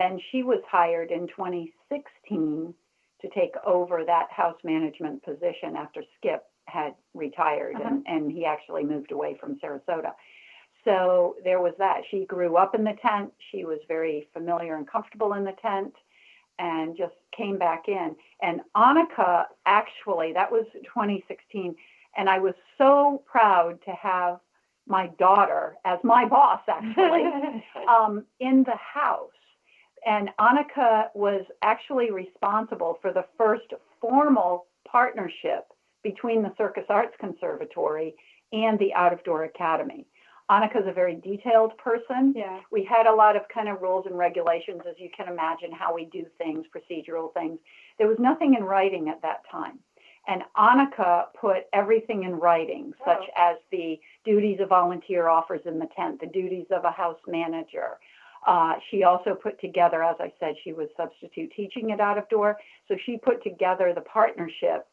and she was hired in 2016 to take over that house management position after Skip had retired, and he actually moved away from Sarasota. So there was that. She grew up in the tent. She was very familiar and comfortable in the tent, and just came back in. And Annika, actually, that was 2016, and I was so proud to have my daughter as my boss, actually, in the house. And Annika was actually responsible for the first formal partnership between the Circus Arts Conservatory and the Out of Door Academy. Annika's a very detailed person. Yeah. We had a lot of kind of rules and regulations, as you can imagine, how we do things, procedural things. There was nothing in writing at that time. And Annika put everything in writing, such as the duties of volunteer offers in the tent, the duties of a house manager. She also put together, as I said, she was substitute teaching at Out of Door. So she put together the partnership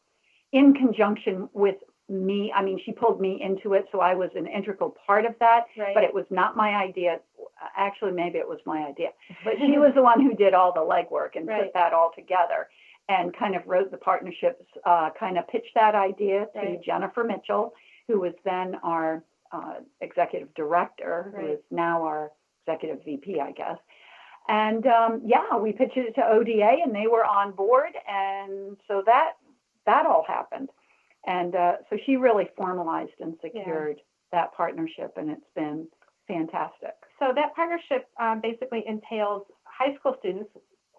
in conjunction with me. I mean, she pulled me into it, so I was an integral part of that, but it was not my idea. Actually, maybe it was my idea, but she was the one who did all the legwork and put that all together and kind of wrote the partnerships, kind of pitched that idea to Jennifer Mitchell, who was then our executive director, who is now our executive VP, I guess. And we pitched it to ODA, and they were on board, and so that all happened. And so she really formalized and secured that partnership, and it's been fantastic. So that partnership basically entails high school students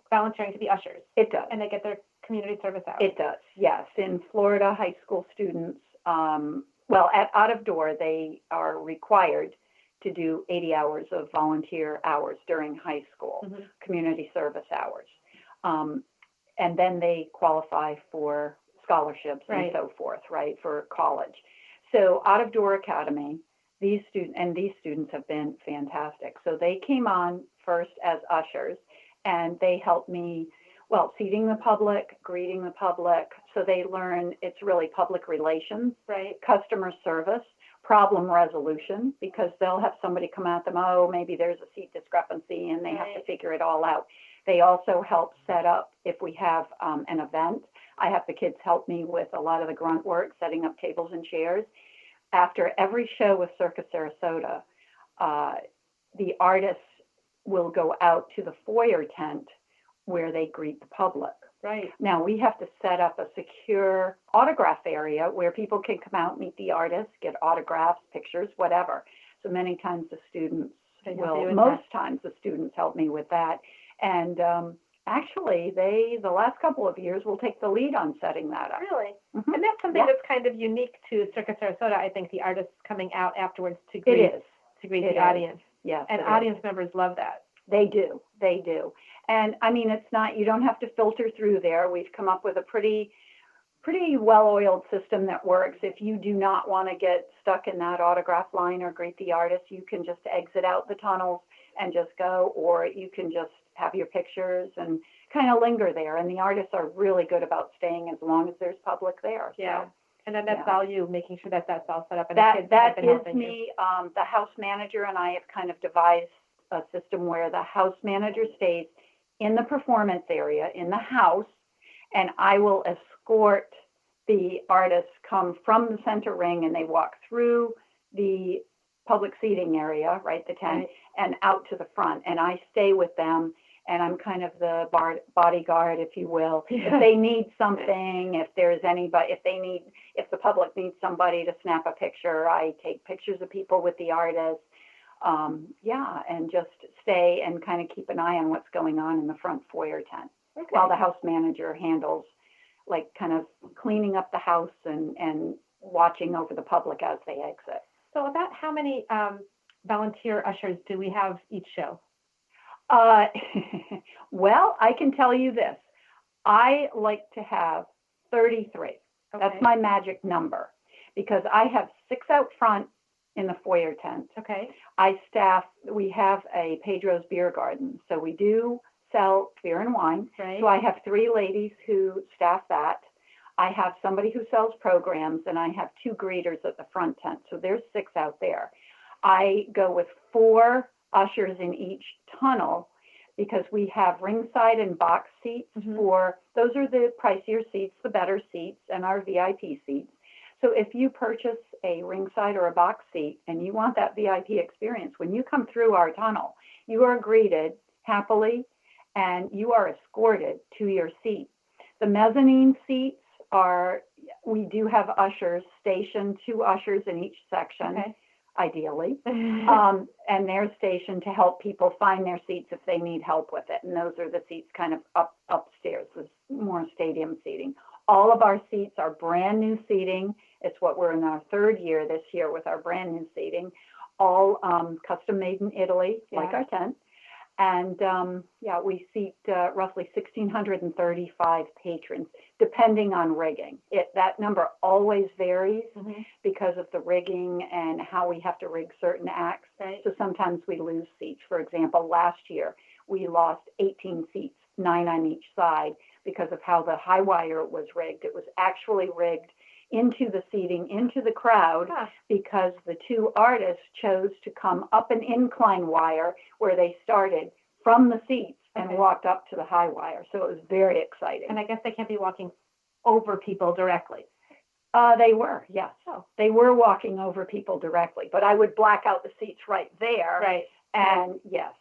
volunteering to be ushers. It does. And they get their community service hours. It does, yes. In Florida, high school students, at Out of Door, they are required to do 80 hours of volunteer hours during high school, community service hours. And then they qualify for scholarships and so forth, for college. So Out of Door Academy, these students have been fantastic. So they came on first as ushers, and they helped me, seating the public, greeting the public. So they learn, it's really public relations, customer service, problem resolution, because they'll have somebody come at them, maybe there's a seat discrepancy, and they have to figure it all out. They also help set up, if we have an event, I have the kids help me with a lot of the grunt work, setting up tables and chairs. After every show with Circus Sarasota, the artists will go out to the foyer tent where they greet the public. Now, we have to set up a secure autograph area where people can come out, meet the artists, get autographs, pictures, whatever. So many times the students times the students help me with that. And actually, the last couple of years will take the lead on setting that up. Really? And that's something that's kind of unique to Circus Sarasota, I think, the artists coming out afterwards to greet the audience. Yes. And audience members love that. They do. And I mean, it's not, you don't have to filter through there. We've come up with a pretty well-oiled system that works. If you do not want to get stuck in that autograph line or greet the artist, you can just exit out the tunnels and just go, or you can just have your pictures and kind of linger there. And the artists are really good about staying as long as there's public there. Yeah. So, and then that's all you, making sure that that's all set up. And that is me. The house manager and I have kind of devised a system where the house manager stays in the performance area in the house, and I will escort the artists come from the center ring, and they walk through the public seating area, the tent, and out to the front. And I stay with them, and I'm kind of the bodyguard, if you will. If they need something, if the public needs somebody to snap a picture, I take pictures of people with the artists. And just stay and kind of keep an eye on what's going on in the front foyer tent, while the house manager handles kind of cleaning up the house and watching over the public as they exit. So about how many volunteer ushers do we have each show? Well, I can tell you this. I like to have 33. That's my magic number, because I have 6 out front in the foyer tent. We have a Pedro's beer garden, so we do sell beer and wine. So I have 3 ladies who staff that. I have somebody who sells programs, and I have 2 greeters at the front tent. So there's 6 out there. I go with 4 ushers in each tunnel, because we have ringside and box seats those are the pricier seats, the better seats, and our VIP seats. So if you purchase a ringside or a box seat and you want that VIP experience, when you come through our tunnel, you are greeted happily and you are escorted to your seat. The mezzanine seats we do have ushers stationed, 2 ushers in each section, ideally. And they're stationed to help people find their seats if they need help with it. And those are the seats kind of upstairs, with more stadium seating. All of our seats are brand new seating. It's what we're in our 3rd year this year with our brand new seating, all custom made in Italy, like our tent. And we seat roughly 1,635 patrons, depending on rigging. That number always varies because of the rigging and how we have to rig certain acts. Right. So sometimes we lose seats. For example, last year we lost 18 seats, 9 on each side, because of how the high wire was rigged. It was actually rigged into the seating, into the crowd, because the 2 artists chose to come up an incline wire where they started from the seats and walked up to the high wire. So it was very exciting. And I guess they can't be walking over people directly. They were, yes. Oh. They were walking over people directly, but I would black out the seats right there. Right. And yes,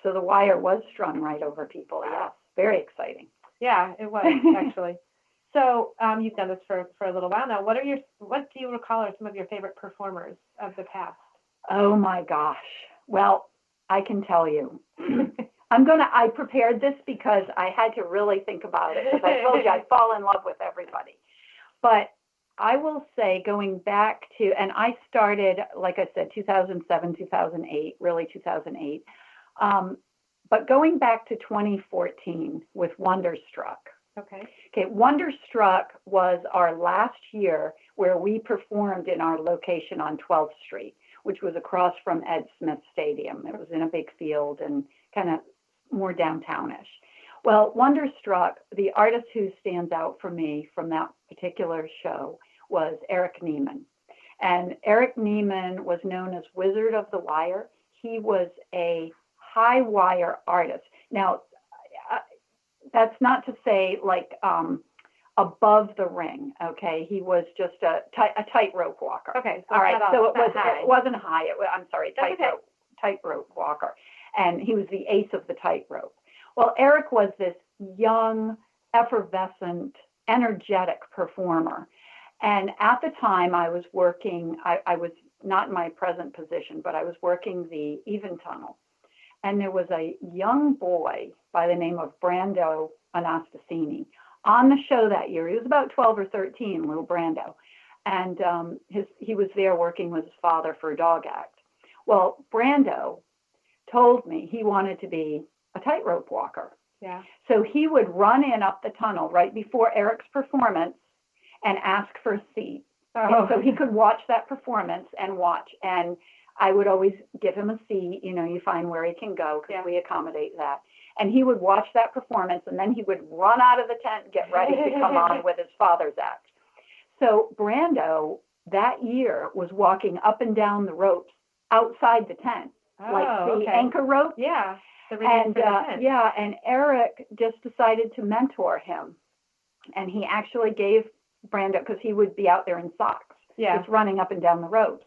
so the wire was strung right over people. Wow. Yes, very exciting. Yeah, it was actually. So you've done this for a little while now. What do you recall are some of your favorite performers of the past? Oh my gosh. Well, I can tell you. I prepared this because I had to really think about it, because I told you I'd fall in love with everybody. But I will say, going back to, and I started, like I said, 2007, 2008, really 2008. But going back to 2014 with Wonderstruck. Okay, Wonderstruck was our last year where we performed in our location on 12th Street, which was across from Ed Smith Stadium. It was in a big field and kind of more downtownish. Well, Wonderstruck, the artist who stands out for me from that particular show was Eric Neiman. And Eric Neiman was known as Wizard of the Wire. He was a high wire artist. Now, that's not to say like above the ring, okay? He was just a tightrope walker. Okay. So all right. So it wasn't high. Tightrope walker. And he was the ace of the tightrope. Well, Eric was this young, effervescent, energetic performer. And at the time I was working, I was not in my present position, but I was working the Even Tunnel. And there was a young boy by the name of Brando Anastasini on the show that year. He was about 12 or 13, little Brando. And he was there working with his father for a dog act. Well, Brando told me he wanted to be a tightrope walker. Yeah. So he would run in up the tunnel right before Eric's performance and ask for a seat. And so he could watch that performance and watch. And I would always give him a seat, you find where he can go, because we accommodate that. And he would watch that performance, and then he would run out of the tent and get ready to come on with his father's act. So Brando that year was walking up and down the ropes outside the tent, like the anchor rope. Yeah. And Eric just decided to mentor him. And he actually gave Brando, because he would be out there in socks, just running up and down the ropes.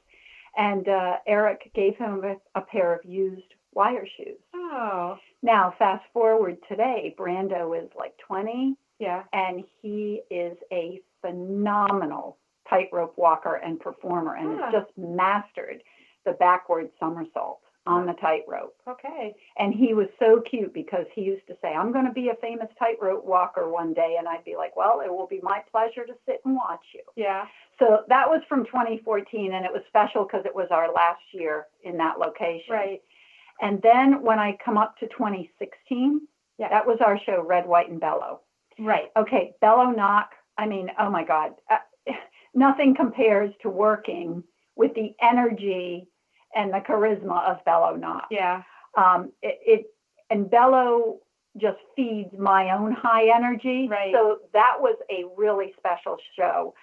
And Eric gave him a pair of used wire shoes. Oh. Now, fast forward today, Brando is like 20. Yeah. And he is a phenomenal tightrope walker and performer, and has just mastered the backward somersault on the tightrope. Okay. And he was so cute, because he used to say, I'm going to be a famous tightrope walker one day. And I'd be like, well, it will be my pleasure to sit and watch you. Yeah. So that was from 2014, and it was special because it was our last year in that location. Right. And then when I come up to 2016, that was our show, Red, White, and Bellow. Right. Okay, Bellow Knock, I mean, oh my God, nothing compares to working with the energy and the charisma of Bellow Knock. Yeah. And Bellow just feeds my own high energy. Right. So that was a really special show.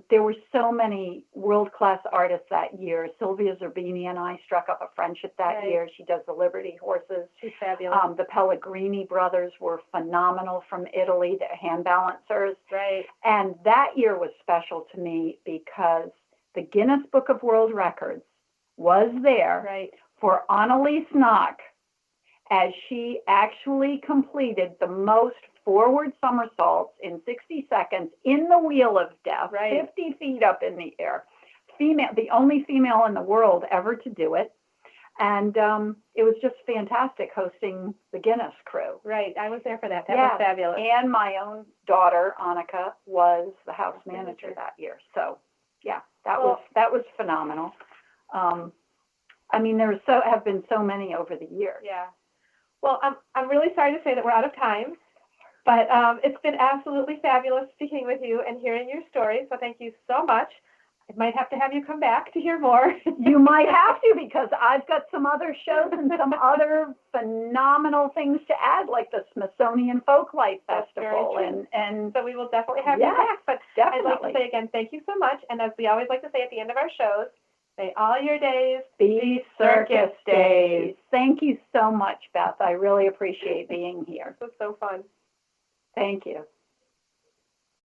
There were so many world-class artists that year. Sylvia Zerbini and I struck up a friendship that year. She does the Liberty horses. She's fabulous. The Pellegrini brothers were phenomenal from Italy, the hand balancers. Right. And that year was special to me because the Guinness Book of World Records was there for Annalise Knock, as she actually completed the most forward somersaults in 60 seconds in the Wheel of Death, 50 feet up in the air. Female, the only female in the world ever to do it. And it was just fantastic hosting the Guinness crew. Right, I was there for that. That was fabulous. And my own daughter, Annika, was the house manager that year. So, yeah, that was phenomenal. I mean, have been so many over the years. Yeah. Well, I'm really sorry to say that we're out of time, but it's been absolutely fabulous speaking with you and hearing your story. So thank you so much. I might have to have you come back to hear more. You might have to, because I've got some other shows and some other phenomenal things to add, like the Smithsonian Folklife Festival. And so we will definitely have you back. But definitely. I'd like to say again, thank you so much. And as we always like to say at the end of our shows, may all your days be circus days. Thank you so much, Beth. I really appreciate being here. It was so fun. Thank you.